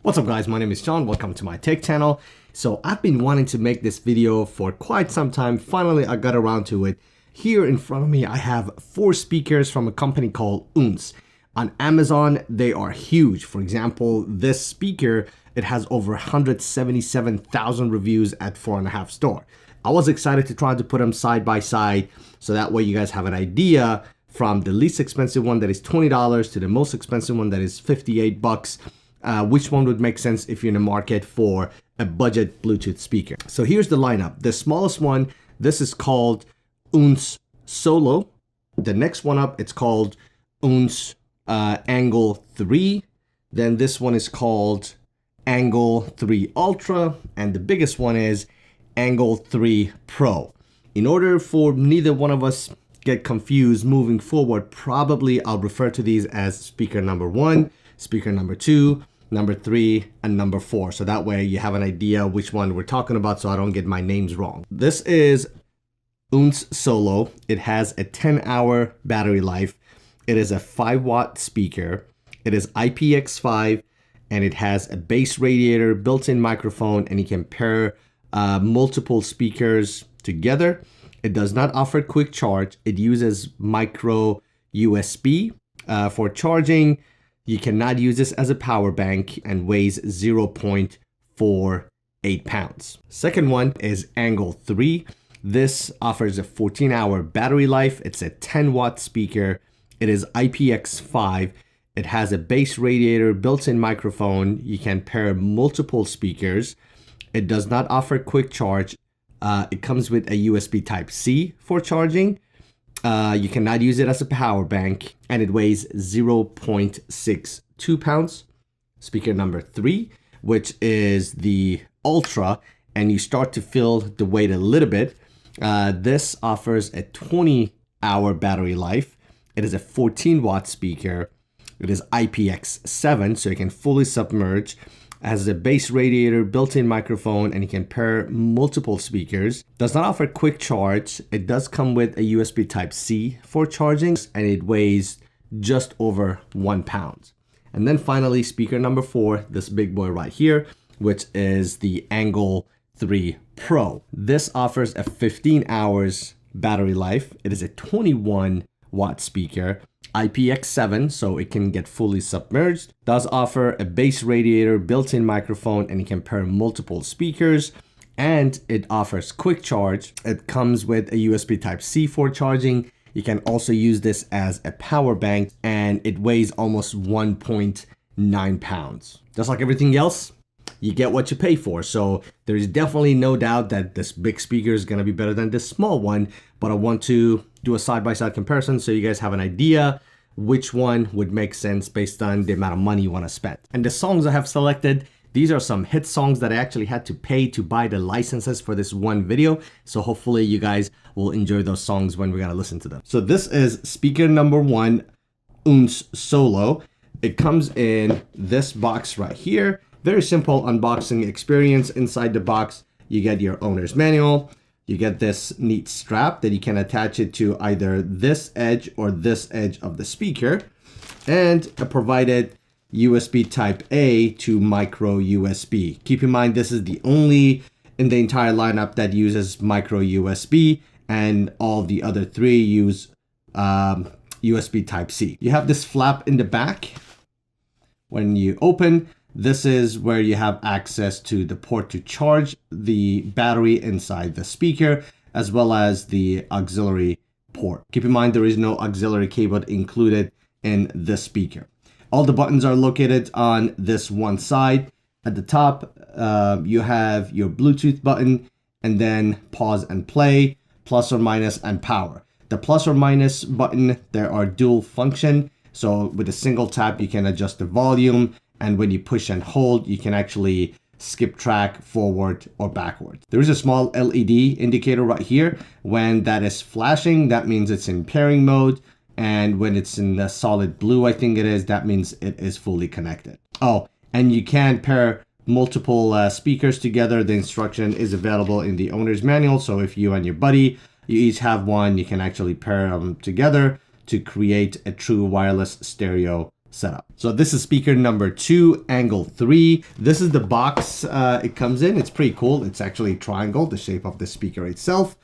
What's up guys, my name is John, welcome to my tech channel. So I've been wanting to make this video for quite some time. Finally I got around to it. Here in front of me I have 4 speakers from a company called OontZ. On Amazon they are huge. For example, this speaker, it has over 177,000 reviews at 4.5 star. I was excited to try to put them side by side so that way you guys have an idea from the least expensive one that is $20 to the most expensive one that is 58 bucks. Which one would make sense if you're in the market for a budget Bluetooth speaker. So here's the lineup. The smallest one, this is called OontZ Solo. The next one up, it's called OontZ Angle 3. Then this one is called Angle 3 Ultra. And the biggest one is Angle 3 Pro. In order for neither one of us get confused moving forward, probably I'll refer to these as speaker number 1, speaker number 2, number 3, and number 4. So that way you have an idea which one we're talking about so I don't get my names wrong. This is OontZ Solo. It has a 10-hour battery life. It is a 5-watt speaker. It is IPX5 and it has a bass radiator, built-in microphone, and you can pair multiple speakers together. It does not offer quick charge. It uses micro USB for charging. You cannot use this as a power bank and weighs 0.48 pounds. Second one is Angle 3. This offers a 14-hour battery life. It's a 10-watt speaker. It is IPX5. It has a bass radiator, built-in microphone. You can pair multiple speakers. It does not offer quick charge. It comes with a USB Type-C for charging. You cannot use it as a power bank, and it weighs 0.62 pounds. Speaker number 3, which is the Ultra, and you start to feel the weight a little bit. This offers a 20-hour battery life. It is a 14-watt speaker. It is IPX7, so it can fully submerge. It has a bass radiator, built-in microphone, and you can pair multiple speakers. Does not offer quick charge. It does come with a USB Type-C for charging, and it weighs just over 1 pound. And then finally, speaker number 4, this big boy right here, which is the Angle 3 Pro. This offers a 15 hours battery life. It is a 21-watt speaker. IPX7, so it can get fully submerged. Does offer a bass radiator, built-in microphone, and you can pair multiple speakers. And it offers quick charge. It comes with a USB Type-C for charging. You can also use this as a power bank, and it weighs almost 1.9 pounds. Just like everything else, you get what you pay for. So there is definitely no doubt that this big speaker is going to be better than this small one, but I want to do a side-by-side comparison so you guys have an idea which one would make sense based on the amount of money you want to spend. And the songs I have selected, these are some hit songs that I actually had to pay to buy the licenses for this one video. So hopefully you guys will enjoy those songs when we're going to listen to them. So this is speaker number 1, OontZ Solo. It comes in this box right here. Very simple unboxing experience. Inside the box, you get your owner's manual. You get this neat strap that you can attach it to either this edge or this edge of the speaker. And a provided USB Type-A to micro USB. Keep in mind, this is the only in the entire lineup that uses micro USB, and all the other 3 use USB Type-C. You have this flap in the back. When you open, this is where you have access to the port to charge the battery inside the speaker, as well as the auxiliary port. Keep in mind, there is no auxiliary cable included in the speaker. All the buttons are located on this one side. At the top, you have your Bluetooth button, and then pause and play, plus or minus, and power. The plus or minus button, there are dual function. So with a single tap, you can adjust the volume. And when you push and hold, you can actually skip track forward or backward. There is a small LED indicator right here. When that is flashing, that means it's in pairing mode. And when it's in the solid blue, I think it is, that means it is fully connected. Oh, and you can pair multiple speakers together. The instruction is available in the owner's manual. So if you and your buddy, you each have one, you can actually pair them together to create a true wireless stereo setup. So this is speaker number 2, angle 3. This is the box it comes in. It's pretty cool. It's actually a triangle, the shape of the speaker itself.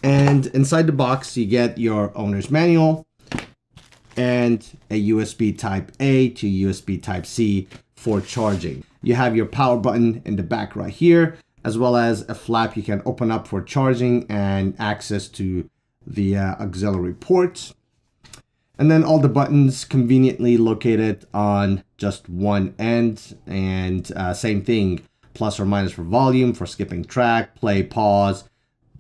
And inside the box, you get your owner's manual and a USB type A to USB type C for charging. You have your power button in the back right here, as well as a flap you can open up for charging and access to the auxiliary port. And then all the buttons conveniently located on just one end. And same thing, plus or minus for volume, for skipping track, play, pause,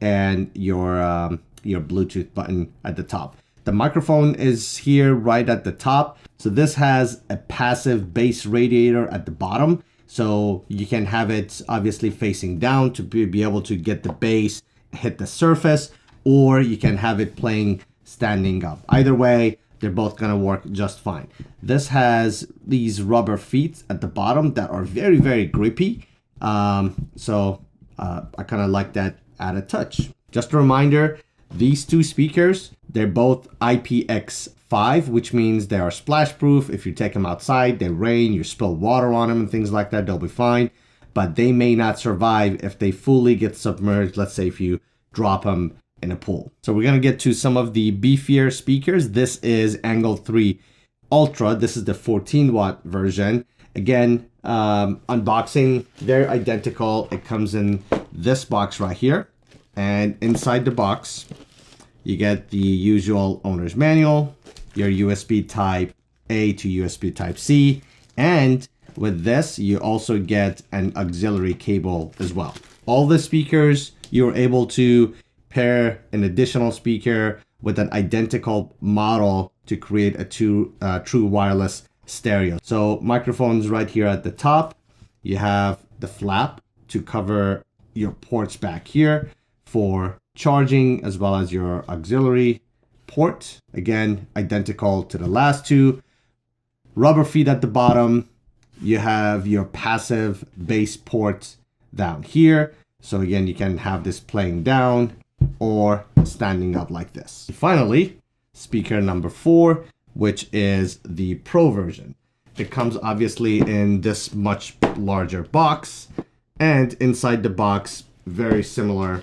and your Bluetooth button at the top. The microphone is here right at the top. So this has a passive bass radiator at the bottom. So you can have it obviously facing down to be able to get the bass hit the surface, or you can have it playing standing up. Either way, they're both gonna work just fine. This has these rubber feet at the bottom that are very, very grippy. So I kind of like that added touch. Just a reminder, these two speakers, they're both IPX5, which means they are splash proof. If you take them outside, they rain, you spill water on them and things like that, they'll be fine. But they may not survive if they fully get submerged. Let's say if you drop them in a pool. So we're gonna get to some of the beefier speakers. This is Angle 3 Ultra. This is the 14-watt version. Again, unboxing, they're identical. It comes in this box right here. And inside the box, you get the usual owner's manual, your USB type A to USB type C, and with this, you also get an auxiliary cable as well. All the speakers, you're able to pair an additional speaker with an identical model to create a true wireless stereo. So microphones right here at the top. You have the flap to cover your ports back here for charging, as well as your auxiliary port. Again, identical to the last two. Rubber feet at the bottom. You have your passive bass port down here. So again, you can have this playing down or standing up like this. Finally, speaker number 4, which is the Pro version. It comes obviously in this much larger box, and inside the box, very similar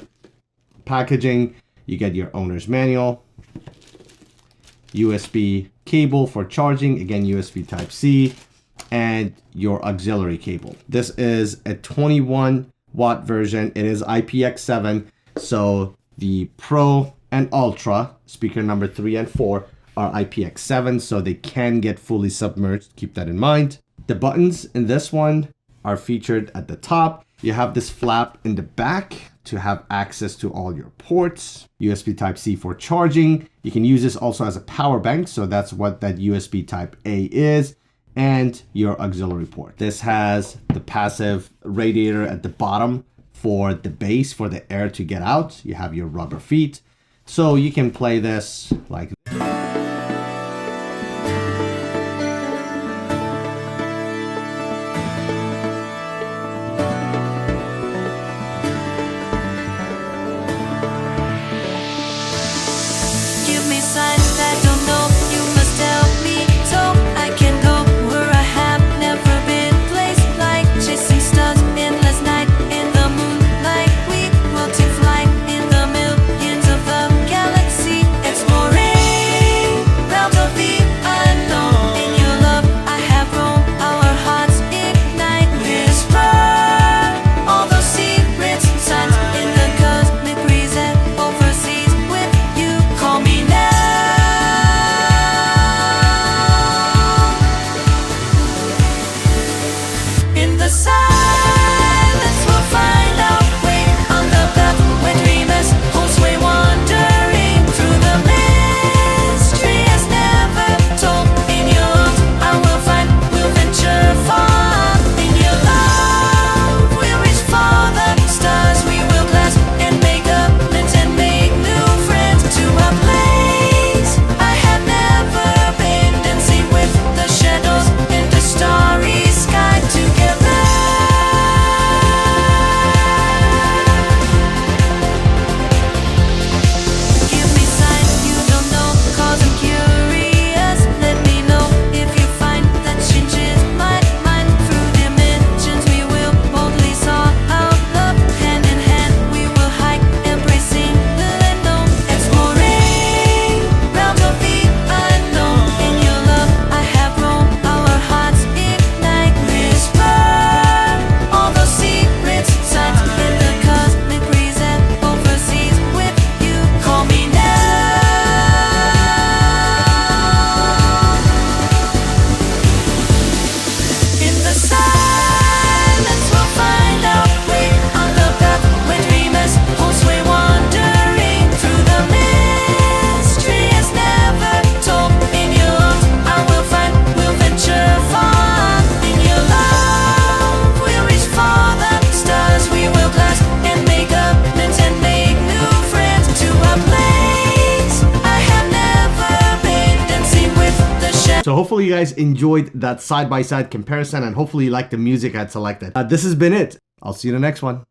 packaging. You get your owner's manual, USB cable for charging, again USB type C, and your auxiliary cable. This is a 21-watt version. It is IPX7, so the Pro and Ultra, speaker number 3 and 4, are IPX7, so they can get fully submerged. Keep that in mind. The buttons in this one are featured at the top. You have this flap in the back to have access to all your ports. USB type C for charging. You can use this also as a power bank, so that's what that USB type A is, and your auxiliary port. This has the passive radiator at the bottom for the bass, for the air to get out. You have your rubber feet, so you can play this like Exploring So hopefully you guys enjoyed that side-by-side comparison, and hopefully you liked the music I had selected. This has been it. I'll see you in the next one.